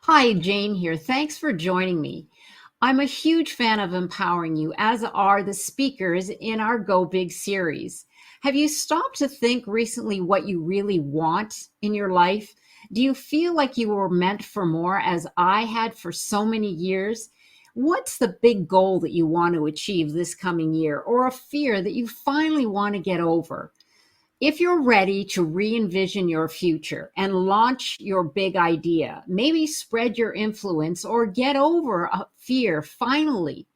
Hi, Jane here. Thanks for joining me. I'm a huge fan of empowering you, as are the speakers in our Go Big series. Have you stopped to think recently what you really want in your life? Do you feel like you were meant for more, as I had for so many years? What's the big goal that you want to achieve this coming year, or a fear that you finally want to get over? If you're ready to re envision your future and launch your big idea, maybe spread your influence or get over a fear finally,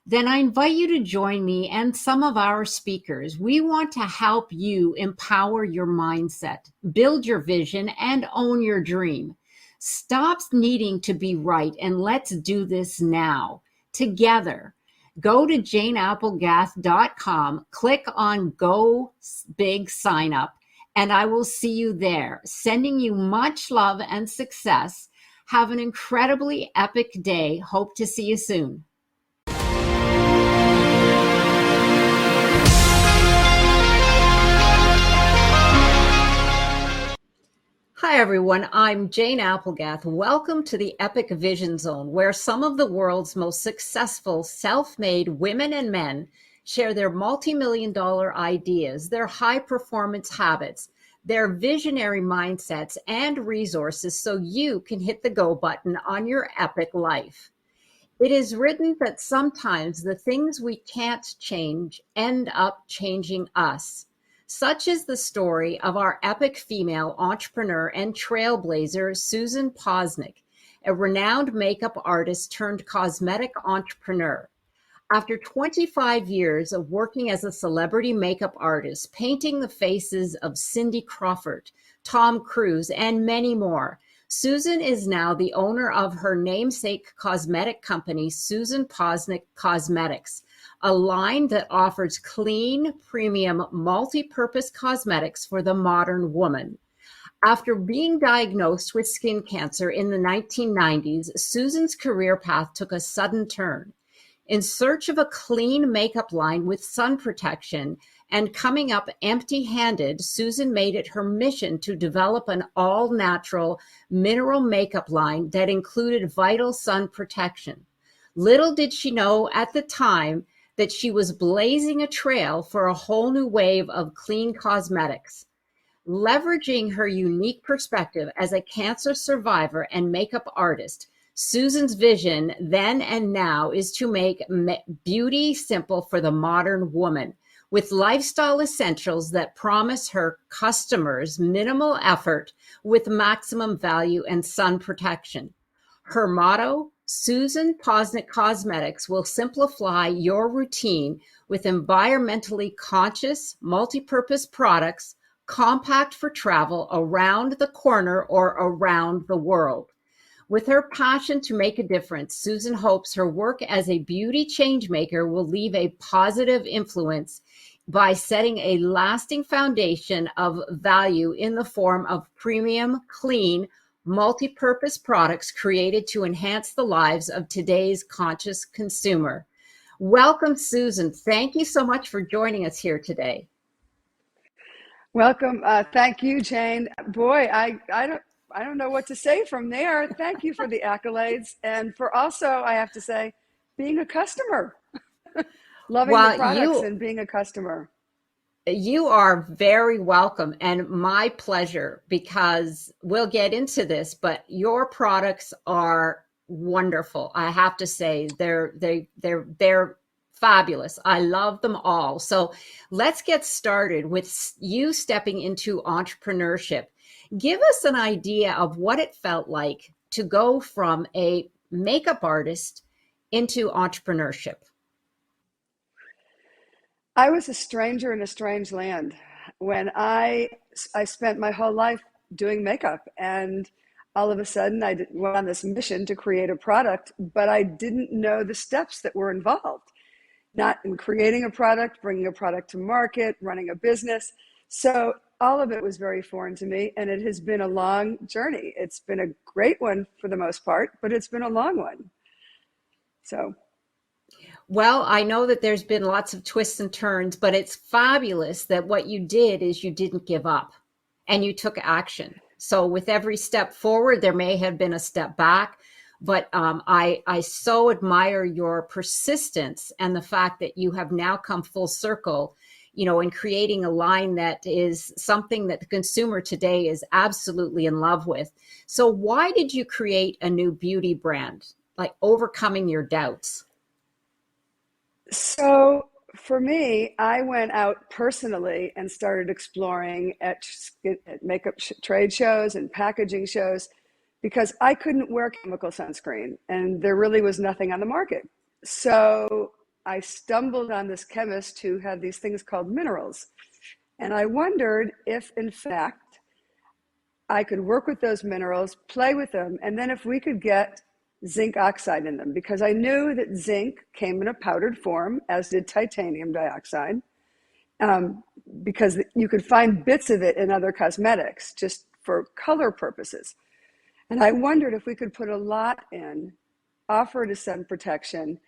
then I invite you to join me and some of our speakers. We want to help you empower your mindset, build your vision, and own your dream. Stop needing to be right and let's do this now together. Go to janeapplegath.com, click on Go Big Sign Up, and I will see you there. Sending you much love and success. Have an incredibly epic day. Hope to see you soon. Hi, everyone. I'm Jane Applegath. Welcome to the Epic Vision Zone, where some of the world's most successful self-made women and men share their multi-million-dollar ideas, their high-performance habits, their visionary mindsets, and resources so you can hit the go button on your epic life. It is written that sometimes the things we can't change end up changing us. Such is the story of our epic female entrepreneur and trailblazer, Susan Posnick, a renowned makeup artist turned cosmetic entrepreneur. After 25 years of working as a celebrity makeup artist, painting the faces of Cindy Crawford, Tom Cruise, and many more, Susan is now the owner of her namesake cosmetic company, Susan Posnick Cosmetics, a line that offers clean, premium, multi-purpose cosmetics for the modern woman. After being diagnosed with skin cancer in the 1990s, Susan's career path took a sudden turn. In search of a clean makeup line with sun protection and coming up empty-handed, Susan made it her mission to develop an all-natural mineral makeup line that included vital sun protection. Little did she know at the time that she was blazing a trail for a whole new wave of clean cosmetics. Leveraging her unique perspective as a cancer survivor and makeup artist, Susan's vision then and now is to make beauty simple for the modern woman, with lifestyle essentials that promise her customers minimal effort with maximum value and sun protection. Her motto, Susan Posnick Cosmetics, will simplify your routine with environmentally conscious, multi-purpose products, compact for travel around the corner or around the world. With her passion to make a difference, Susan hopes her work as a beauty changemaker will leave a positive influence by setting a lasting foundation of value in the form of premium, clean, multi-purpose products created to enhance the lives of today's conscious consumer. Welcome, Susan. Thank you so much for joining us here today. Welcome. Thank you, Jane. Boy, I don't know what to say from there. Thank you for the accolades, and for also, I have to say, being a customer, loving the Well, products and being a customer. you are very welcome and my pleasure, because we'll get into this, but your products are wonderful. I have to say they're fabulous. I love them all. So let's get started with you stepping into entrepreneurship. Give us an idea of what it felt like to go from a makeup artist into entrepreneurship. I was a stranger in a strange land when I spent my whole life doing makeup, and all of a sudden went on this mission to create a product, but I didn't know the steps that were involved. Not in creating a product, bringing a product to market, running a business. So all of it was very foreign to me, and it has been a long journey. It's been a great one for the most part, but it's been a long one. So Well, I know that there's been lots of twists and turns, but it's fabulous that what you did is you didn't give up and you took action. So with every step forward, there may have been a step back. But I so admire your persistence and the fact that you have now come full circle, in creating a line that is something that the consumer today is absolutely in love with. So why did you create a new beauty brand, like overcoming your doubts? So for me, I went out personally and started exploring at makeup trade shows and packaging shows because I couldn't wear chemical sunscreen and there really was nothing on the market. So I stumbled on this chemist who had these things called minerals. And I wondered if, in fact, I could work with those minerals, play with them, and then if we could get zinc oxide in them, because I knew that zinc came in a powdered form, as did titanium dioxide, um, because you could find bits of it in other cosmetics just for color purposes. And I wondered if we could put a lot in, offer it as sun protection,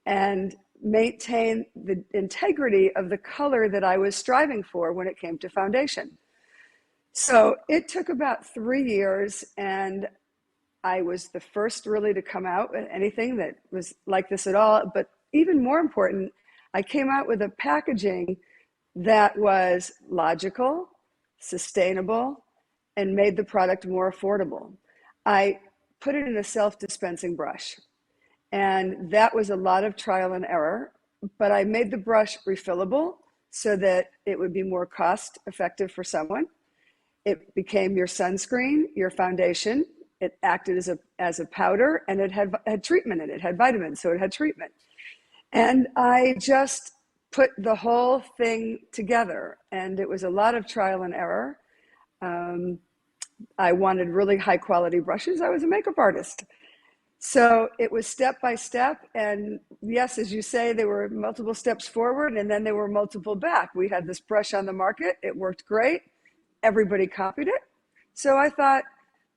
and maintain the integrity of the color that I was striving for when it came to foundation. So it took about 3 years, and I was the first really to come out with anything that was like this at all. But even more important, I came out with a packaging that was logical, sustainable, and made the product more affordable. I put it in a self-dispensing brush, and that was a lot of trial and error, but I made the brush refillable so that it would be more cost effective for someone. It became your sunscreen, your foundation. It acted as a powder, and it had treatment in it. It had vitamins, so it had treatment. And I just put the whole thing together, and it was a lot of trial and error. Um, I wanted really high quality brushes. I was a makeup artist. So it was step by step. And yes, as you say, there were multiple steps forward and then there were multiple back. We had this brush on the market. It worked great. Everybody copied it. So I thought,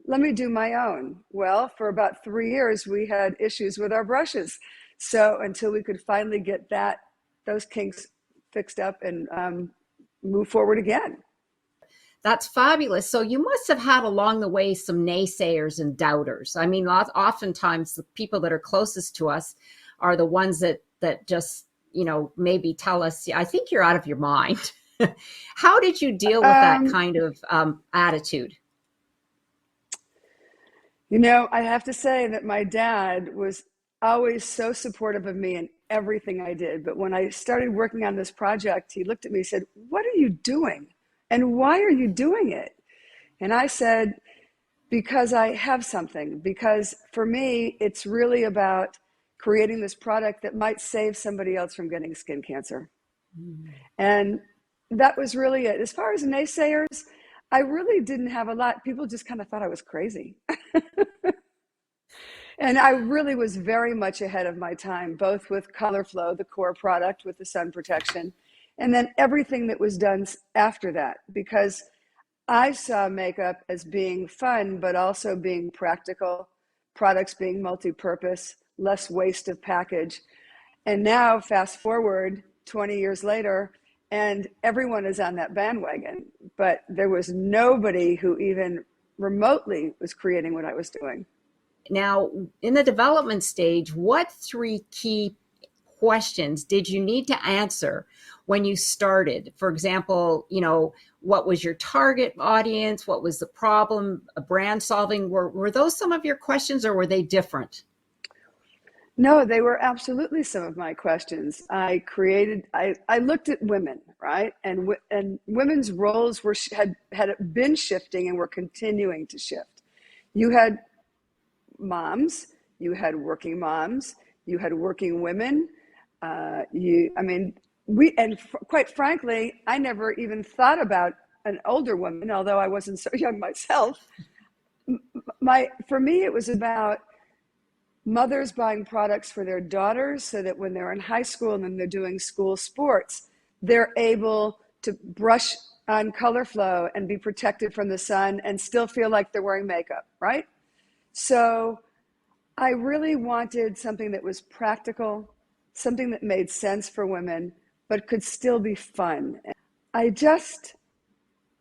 let me do my own. Well, for about 3 years, we had issues with our brushes. So until we could finally get those kinks fixed up and move forward again. That's fabulous. So you must have had along the way some naysayers and doubters. I mean, oftentimes the people that are closest to us are the ones that just, maybe tell us, I think you're out of your mind. How did you deal with that Um, kind of attitude? I have to say that my dad was always so supportive of me in everything I did. But when I started working on this project, he looked at me and said, "What are you doing? And why are you doing it?" And I said, "Because I have something. Because for me, it's really about creating this product that might save somebody else from getting skin cancer." And that was really it. As far as naysayers, I really didn't have a lot. People just kind of thought I was crazy. And I really was very much ahead of my time, both with Color Flow, the core product with the sun protection, and then everything that was done after that, because I saw makeup as being fun, but also being practical, products being multi-purpose, less waste of package. And now, fast forward 20 years later, and everyone is on that bandwagon, but there was nobody who even remotely was creating what I was doing. Now, in the development stage, what three key questions did you need to answer when you started? For example, what was your target audience? What was the problem? A brand solving? Were those some of your questions or were they different? No, they were absolutely some of my questions. I looked at women, right? And women's roles had been shifting and were continuing to shift. You had moms, you had working moms, you had working women. I mean, quite frankly, I never even thought about an older woman, although I wasn't so young myself. For me, it was about mothers buying products for their daughters so that when they're in high school and then they're doing school sports, they're able to brush on Color Flow and be protected from the sun and still feel like they're wearing makeup, right? So I really wanted something that was practical, something that made sense for women, but could still be fun. I just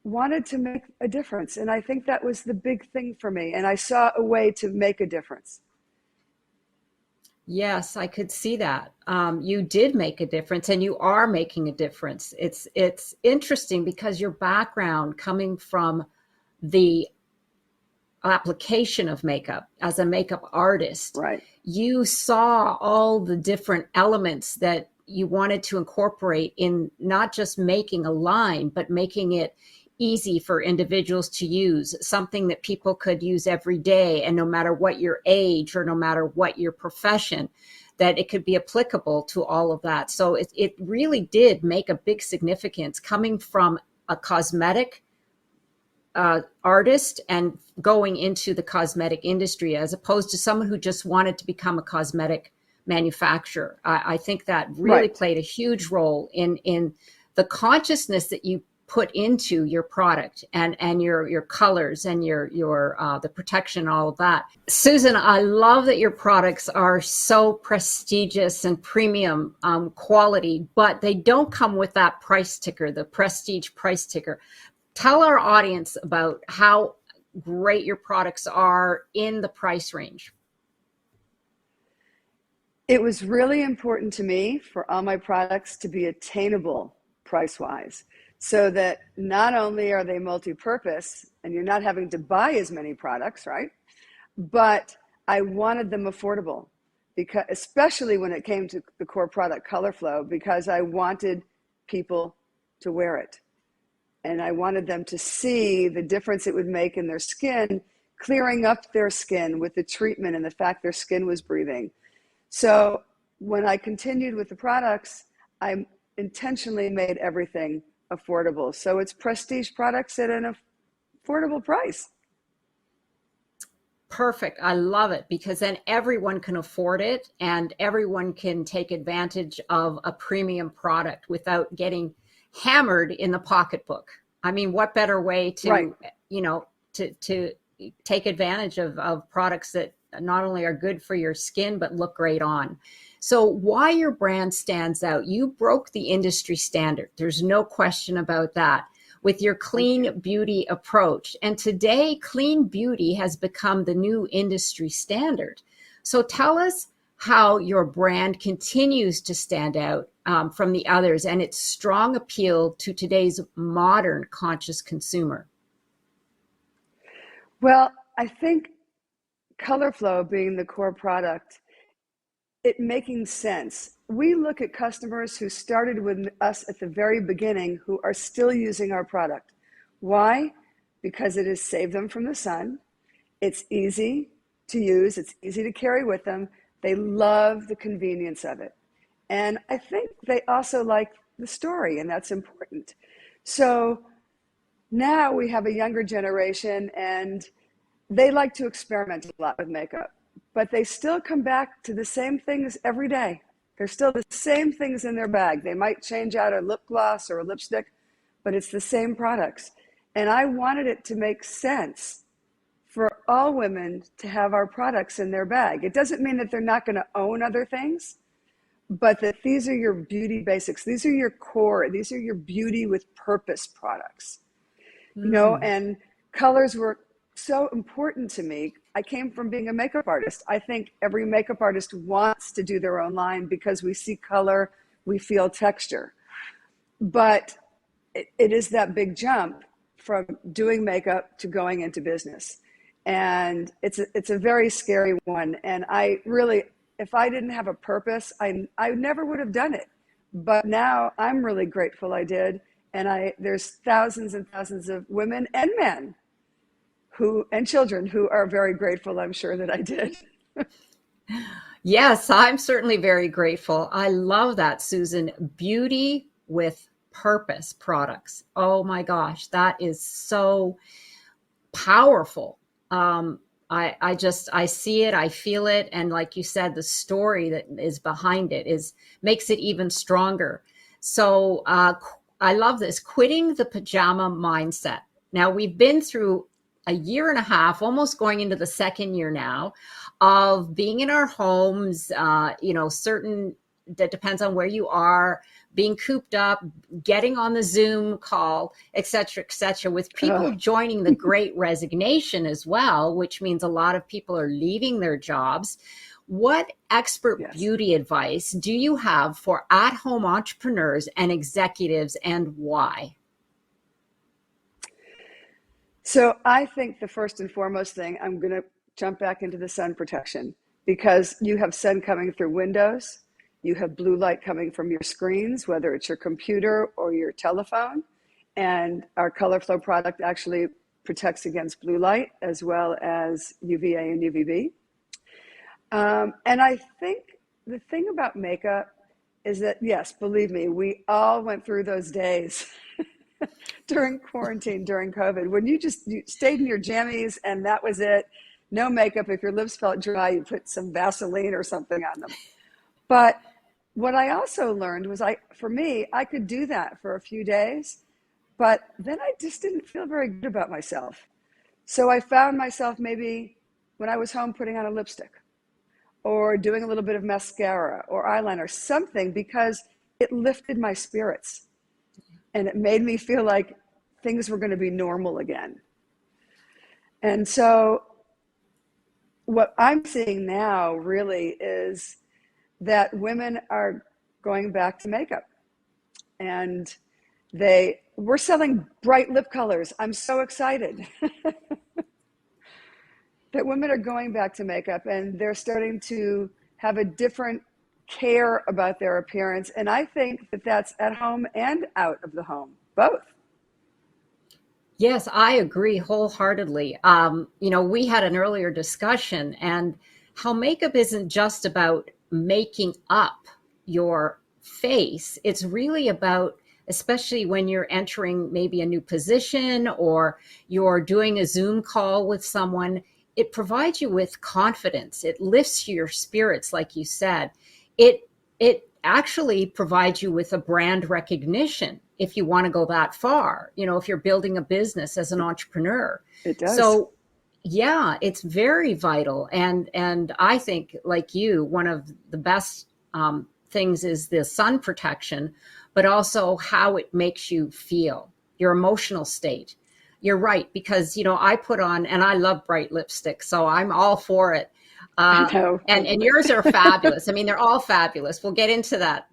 wanted to make a difference. And I think that was the big thing for me. And I saw a way to make a difference. Yes, I could see that. You did make a difference, and you are making a difference. It's interesting because your background coming from the application of makeup as a makeup artist, Right. you saw all the different elements that you wanted to incorporate in not just making a line, but making it easy for individuals to use, something that people could use every day. And no matter what your age or no matter what your profession, that it could be applicable to all of that. So it really did make a big significance coming from a cosmetic artist and going into the cosmetic industry as opposed to someone who just wanted to become a cosmetic manufacturer. I think that really Right. played a huge role in the consciousness that you put into your product and your colors and your the protection, all of that. Susan, I love that your products are so prestigious and premium quality, but they don't come with that price ticker, the prestige price ticker. Tell our audience about how great your products are in the price range. It was really important to me for all my products to be attainable price wise, so that not only are they multi-purpose and you're not having to buy as many products, right? But I wanted them affordable, because especially when it came to the core product Color Flow, because I wanted people to wear it. And I wanted them to see the difference it would make in their skin, clearing up their skin with the treatment and the fact their skin was breathing. So when I continued with the products, I intentionally made everything affordable. So it's prestige products at an affordable price. Perfect. I love it because then everyone can afford it and everyone can take advantage of a premium product without getting hammered in the pocketbook. I mean, what better way Right. to, to take advantage of products that not only are good for your skin, but look great on. So why your brand stands out, you broke the industry standard. There's no question about that with your Thank you. clean beauty approach. And today, clean beauty has become the new industry standard. So tell us how your brand continues to stand out from the others and its strong appeal to today's modern conscious consumer. Well, I think Color Flow being the core product, it making sense. We look at customers who started with us at the very beginning who are still using our product. Why? Because it has saved them from the sun. It's easy to use, it's easy to carry with them. They love the convenience of it. And I think they also like the story, and that's important. So now we have a younger generation, and they like to experiment a lot with makeup, but they still come back to the same things every day. There's still the same things in their bag. They might change out a lip gloss or a lipstick, but it's the same products. And I wanted it to make sense for all women to have our products in their bag. It doesn't mean that they're not going to own other things, but that these are your beauty basics. These are your core. These are your beauty with purpose products. Mm. And colors were so important to me. I came from being a makeup artist. I think every makeup artist wants to do their own line because we see color, we feel texture. But it is that big jump from doing makeup to going into business. And it's a very scary one. And I really, if I didn't have a purpose, I never would have done it. But now I'm really grateful I did. And there's thousands and thousands of women and men and children who are very grateful, I'm sure, that I did. Yes, I'm certainly very grateful. I love that, Susan. Beauty with purpose products. Oh my gosh, that is so powerful. I see it, I feel it, and like you said, the story that is behind it is makes it even stronger. So I love this, quitting the pajama mindset. Now we've been through a year and a half, almost going into the second year now, of being in our homes. Certain that depends on where you are, being cooped up, getting on the Zoom call, et cetera, with people Oh, joining the great resignation as well, which means a lot of people are leaving their jobs. What expert yes. beauty advice do you have for at-home entrepreneurs and executives, and why? So I think the first and foremost thing, I'm going to jump back into the sun protection because you have sun coming through windows. You have blue light coming from your screens, whether it's your computer or your telephone. And our Color Flow product actually protects against blue light as well as UVA and UVB. And I think the thing about makeup is that, yes, believe me, we all went through those days during quarantine, during COVID, when you stayed in your jammies and that was it. No makeup. If your lips felt dry, you put some Vaseline or something on them. But what I also learned was for me, I could do that for a few days, but then I just didn't feel very good about myself. So I found myself maybe when I was home putting on a lipstick or doing a little bit of mascara or eyeliner, something, because it lifted my spirits and it made me feel like things were going to be normal again. And so what I'm seeing now really is that women are going back to makeup and we're selling bright lip colors. I'm so excited that women are going back to makeup and they're starting to have a different care about their appearance. And I think that that's at home and out of the home, both. Yes, I agree wholeheartedly. We had an earlier discussion and how makeup isn't just about making up your face. It's really about, especially when you're entering maybe a new position or you're doing a Zoom call with someone, it provides you with confidence. It lifts your spirits, like you said. It actually provides you with a brand recognition if you want to go that far, if you're building a business as an entrepreneur. It does. So yeah, it's very vital. And I think, like you, one of the best things is the sun protection, but also how it makes you feel, your emotional state. You're right, because, I put on, and I love bright lipstick, so I'm all for it. I Uh, know. and yours are fabulous. I mean, they're all fabulous. We'll get into that.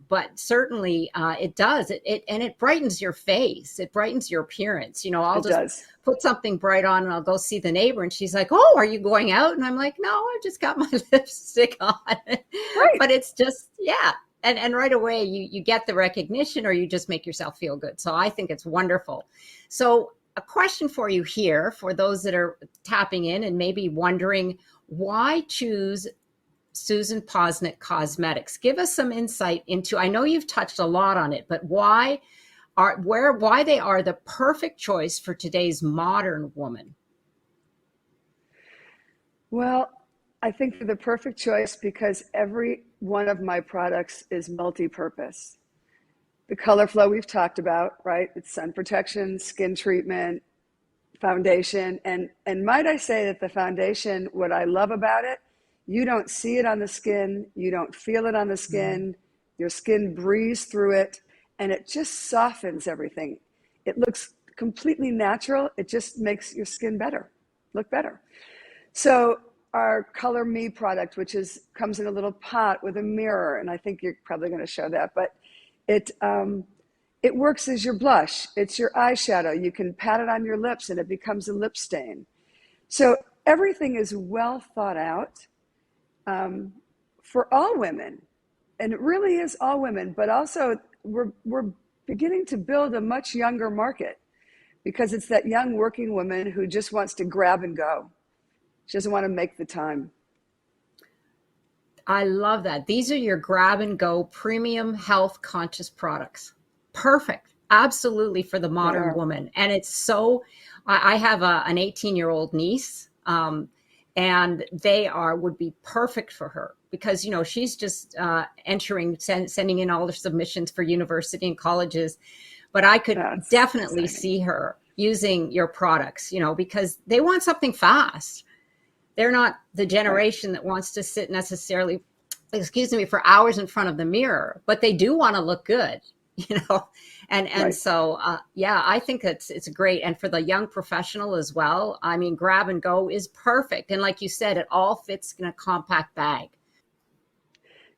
But certainly it does. And it brightens your face. It brightens your appearance. I'll It just does. put something bright on and I'll go see the neighbor. And she's like, "Oh, are you going out?" And I'm like, "No, I just got my lipstick on." Right. But it's just, yeah. And right away you get the recognition or you just make yourself feel good. So I think it's wonderful. So a question for you here, for those that are tapping in and maybe wondering, why choose Susan Posnick Cosmetics? Give us some insight into, I know you've touched a lot on it, but why they are the perfect choice for today's modern woman. Well, I think they're the perfect choice because every one of my products is multi-purpose. The Color Flow we've talked about, right? It's sun protection, skin treatment, foundation. And might I say that the foundation, what I love about it, you don't see it on the skin, you don't feel it on the skin, your skin breathes through it, and it just softens everything. It looks completely natural. It just makes your skin better, look better. So our Color Me product, which comes in a little pot with a mirror, and I think you're probably going to show that, but it it works as your blush. It's your eyeshadow. You can pat it on your lips and it becomes a lip stain. So everything is well thought out for all women, and it really is all women. But also we're beginning to build a much younger market because it's that young working woman who just wants to grab and go. She doesn't want to make the time. I love that. These are your grab and go premium health conscious products. Perfect. Absolutely, for the They modern are. woman. And it's so, I have an 18-year-old niece, and would be perfect for her because, she's just sending in all her submissions for university and colleges. But I could That's definitely exciting. see her using your products, because they want something fast. They're not the Right. generation that wants to sit necessarily excuse me, for hours in front of the mirror, but they do want to look good, you know? And Right. so, yeah, I think it's great. And for the young professional as well, I mean, grab and go is perfect. And like you said, it all fits in a compact bag.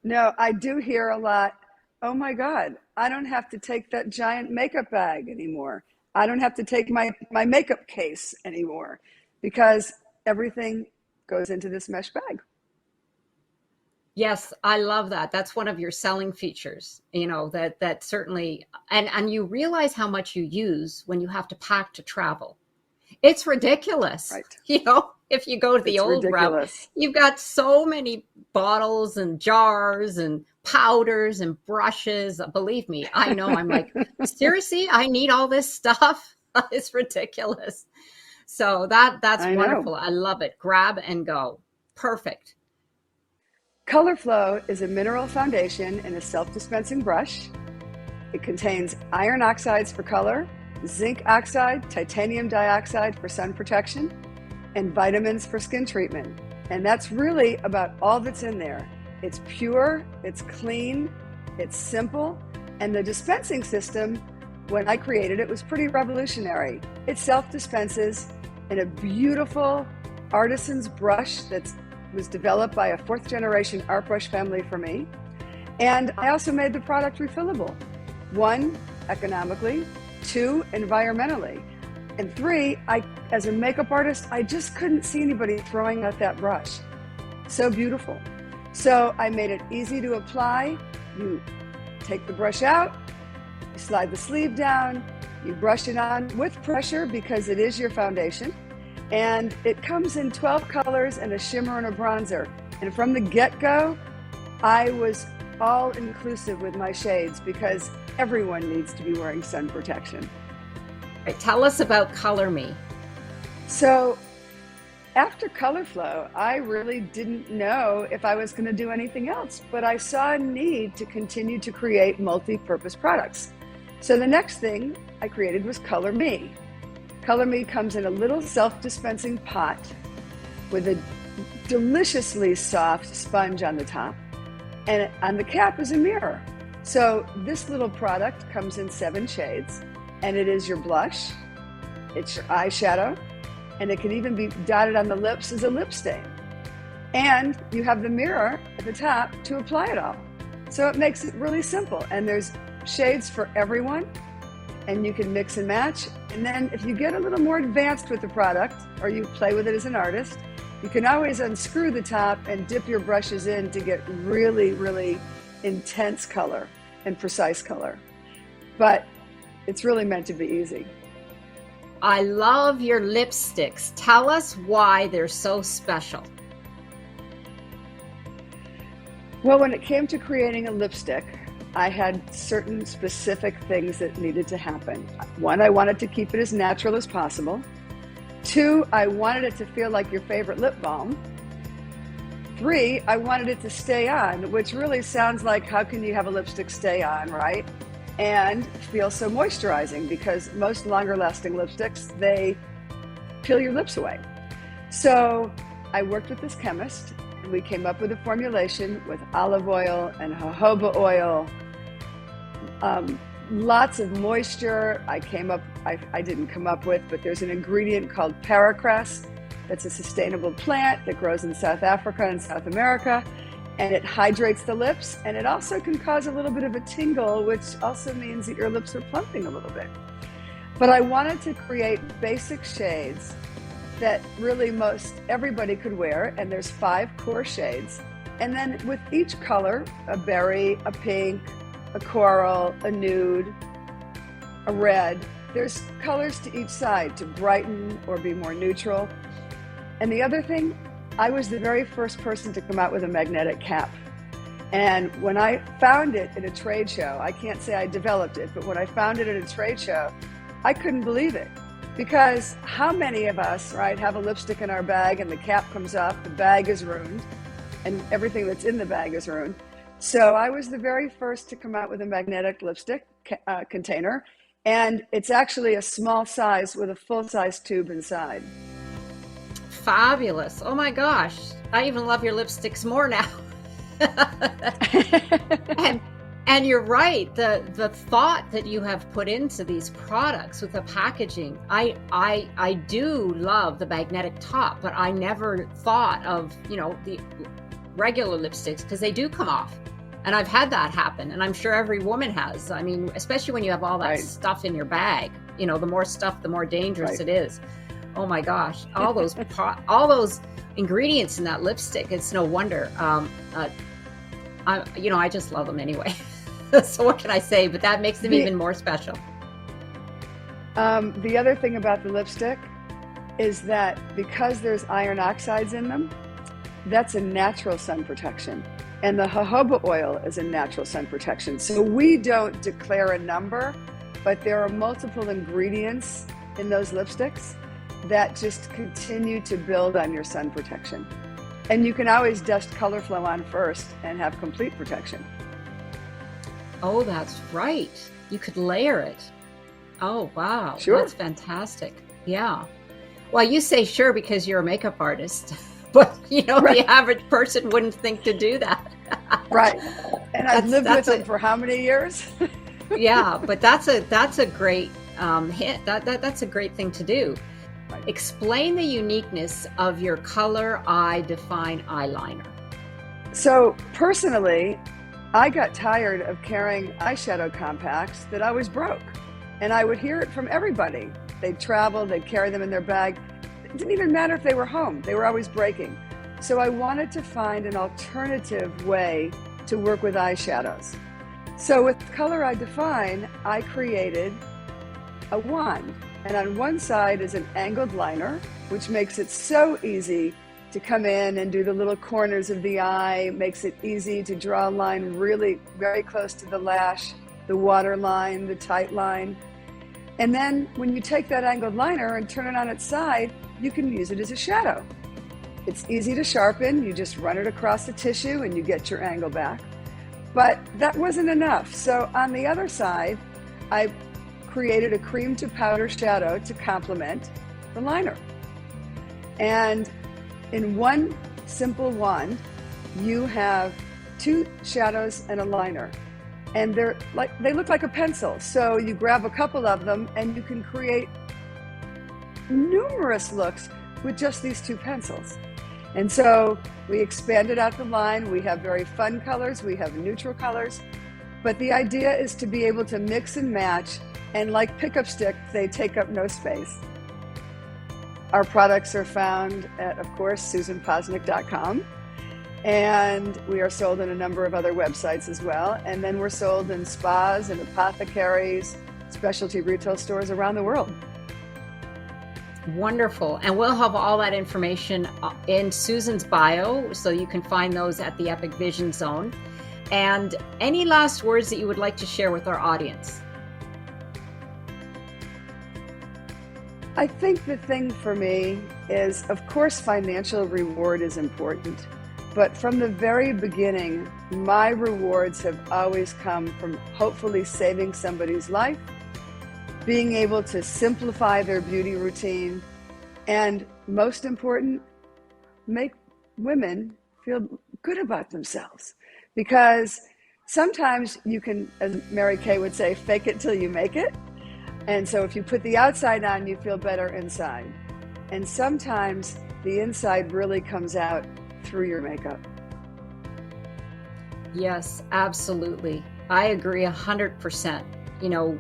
No, I do hear a lot. Oh my God, I don't have to take that giant makeup bag anymore. I don't have to take my makeup case anymore because everything goes into this mesh bag. Yes, I love that. That's one of your selling features, you know, that certainly, and you realize how much you use when you have to pack to travel. It's ridiculous. Right. You know, if you go to the It's old route, ridiculous. you've got so many bottles and jars and powders and brushes. Believe me, I know. I'm like, seriously, I need all this stuff. It's ridiculous. So that's I know. wonderful. I love it. Grab and go. Perfect. Color Flow is a mineral foundation in a self-dispensing brush. It contains iron oxides for color, zinc oxide, titanium dioxide for sun protection, and vitamins for skin treatment. And that's really about all that's in there. It's pure, it's clean, it's simple, and the dispensing system, when I created it, was pretty revolutionary. It self-dispenses in a beautiful artisan's brush that was developed by a fourth generation art brush family for me. And I also made the product refillable. One, economically, two, environmentally, and three, as a makeup artist, I just couldn't see anybody throwing out that brush. So beautiful. So I made it easy to apply. You take the brush out, you slide the sleeve down, you brush it on with pressure because it is your foundation. And it comes in 12 colors and a shimmer and a bronzer. And from the get-go, I was all inclusive with my shades because everyone needs to be wearing sun protection. Right, tell us about Color Me. So after Color Flow, I really didn't know if I was going to do anything else, but I saw a need to continue to create multi-purpose products. So the next thing I created was Color Me. Color Me comes in a little self-dispensing pot with a deliciously soft sponge on the top, and on the cap is a mirror. So this little product comes in 7 shades, and it is your blush, it's your eyeshadow, and it can even be dotted on the lips as a lip stain. And you have the mirror at the top to apply it all. So it makes it really simple, and there's shades for everyone, and you can mix and match. And then if you get a little more advanced with the product, or you play with it as an artist, you can always unscrew the top and dip your brushes in to get really, really intense color and precise color. But it's really meant to be easy. I love your lipsticks. Tell us why they're so special. Well, when it came to creating a lipstick, I had certain specific things that needed to happen. One, I wanted to keep it as natural as possible. Two, I wanted it to feel like your favorite lip balm. Three, I wanted it to stay on, which really sounds like how can you have a lipstick stay on, right? And feel so moisturizing, because most longer lasting lipsticks, they peel your lips away. So I worked with this chemist and we came up with a formulation with olive oil and jojoba oil, lots of moisture. I didn't come up with, but there's an ingredient called paracress that's a sustainable plant that grows in South Africa and South America. And it hydrates the lips, and it also can cause a little bit of a tingle, which also means that your lips are plumping a little bit. But I wanted to create basic shades that really most everybody could wear, and there's 5 core shades. And then with each color, a berry, a pink, a coral, a nude, a red, there's colors to each side to brighten or be more neutral. And the other thing, I was the very first person to come out with a magnetic cap. And when I found it at a trade show, I can't say I developed it, but when I found it at a trade show, I couldn't believe it. Because how many of us, right, have a lipstick in our bag and the cap comes off, the bag is ruined, and everything that's in the bag is ruined. So I was the very first to come out with a magnetic lipstick container, and it's actually a small size with a full-size tube inside. Fabulous. Oh my gosh. I even love your lipsticks more now. And and you're right. The thought that you have put into these products with the packaging, I do love the magnetic top, but I never thought of, the regular lipsticks, because they do come off. And I've had that happen, and I'm sure every woman has. I mean, especially when you have all that Right. stuff in your bag. The more stuff, the more dangerous Right. it is. Oh my gosh, all those ingredients in that lipstick. It's no wonder. I just love them anyway. So what can I say? But that makes them The even more special. the other thing about the lipstick is that because there's iron oxides in them, that's a natural sun protection. And the jojoba oil is a natural sun protection. So we don't declare a number, but there are multiple ingredients in those lipsticks that just continue to build on your sun protection. And you can always dust Color Flow on first and have complete protection. Oh, that's right. You could layer it. Oh, wow. Sure. That's fantastic. Yeah. Well, you say sure because you're a makeup artist, but Right. the average person wouldn't think to do that. Right. And I've lived with That's them for how many years? Yeah, but that's a great hit. That's a great thing to do. Right. Explain the uniqueness of your Color Eye Define eyeliner. So personally, I got tired of carrying eyeshadow compacts that always broke. And I would hear it from everybody. They'd travel, they'd carry them in their bag. It didn't even matter if they were home, they were always breaking. So I wanted to find an alternative way to work with eyeshadows. So with Color Eye Define, I created a wand. And on one side is an angled liner, which makes it so easy to come in and do the little corners of the eye, makes it easy to draw a line really very close to the lash, the water line, the tight line. And then when you take that angled liner and turn it on its side, you can use it as a shadow. It's easy to sharpen. You just run it across the tissue and you get your angle back. But that wasn't enough. So on the other side, I created a cream to powder shadow to complement the liner. And in one simple wand, you have two shadows and a liner. And they look like a pencil. So you grab a couple of them and you can create numerous looks with just these two pencils. And so we expanded out the line. We have very fun colors. We have neutral colors. But the idea is to be able to mix and match. And like pickup sticks, they take up no space. Our products are found at, of course, susanposnick.com. And we are sold in a number of other websites as well. And then we're sold in spas and apothecaries, specialty retail stores around the world. Wonderful. And we'll have all that information in Susan's bio, so you can find those at the Epic Vision Zone. And any last words that you would like to share with our audience? I think the thing for me is, of course, financial reward is important. But from the very beginning, my rewards have always come from hopefully saving somebody's life, being able to simplify their beauty routine, and most important, make women feel good about themselves. Because sometimes you can, as Mary Kay would say, fake it till you make it. And so if you put the outside on, you feel better inside. And sometimes the inside really comes out through your makeup. Yes, absolutely. I agree 100%.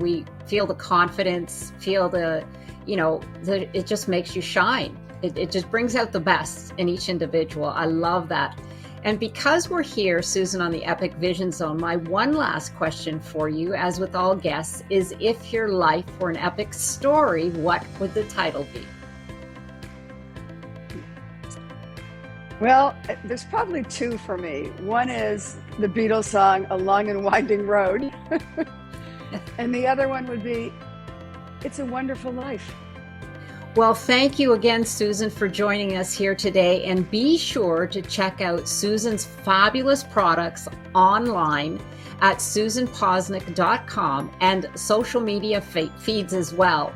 We feel the confidence, feel it just makes you shine. It just brings out the best in each individual. I love that. And because we're here, Susan, on the Epic Vision Zone, my one last question for you, as with all guests, is if your life were an epic story, what would the title be? Well, there's probably two for me. One is the Beatles song, A Long and Winding Road. And the other one would be, It's a Wonderful Life. Well, thank you again, Susan, for joining us here today. And be sure to check out Susan's fabulous products online at susanposnick.com and social media feeds as well.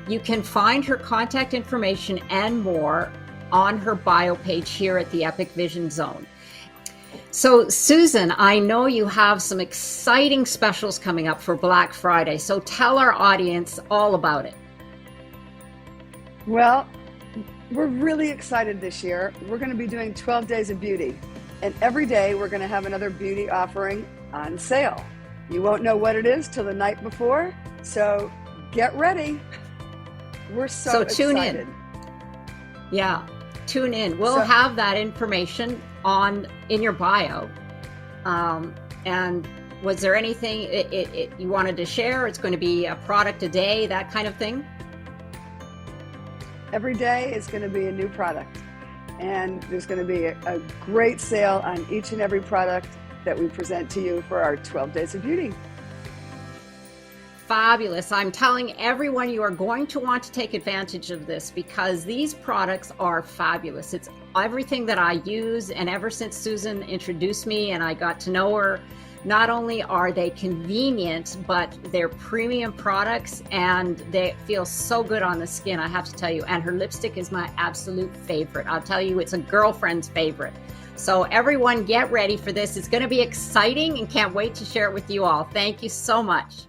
You can find her contact information and more on her bio page here at the Epic Vision Zone. So, Susan, I know you have some exciting specials coming up for Black Friday. So, tell our audience all about it. Well, we're really excited this year. We're going to be doing 12 days of beauty. And every day we're going to have another beauty offering on sale. You won't know what it is till the night before. So get ready. We're so tune excited. in. Yeah, tune in. We'll have that information in your bio. And was there anything you wanted to share? It's going to be a product a day, that kind of thing? Every day is going to be a new product. And there's going to be a great sale on each and every product that we present to you for our 12 Days of Beauty. Fabulous. I'm telling everyone you are going to want to take advantage of this because these products are fabulous. It's everything that I use, and ever since Susan introduced me and I got to know her, not only are they convenient, but they're premium products and they feel so good on the skin, I have to tell you. And her lipstick is my absolute favorite. I'll tell you, it's a girlfriend's favorite. So everyone get ready for this. It's going to be exciting and can't wait to share it with you all. Thank you so much.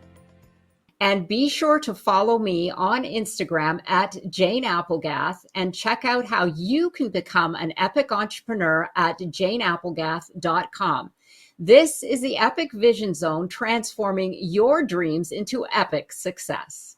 And be sure to follow me on Instagram at Jane Applegath and check out how you can become an epic entrepreneur at janeapplegath.com. This is the Epic Vision Zone, transforming your dreams into epic success.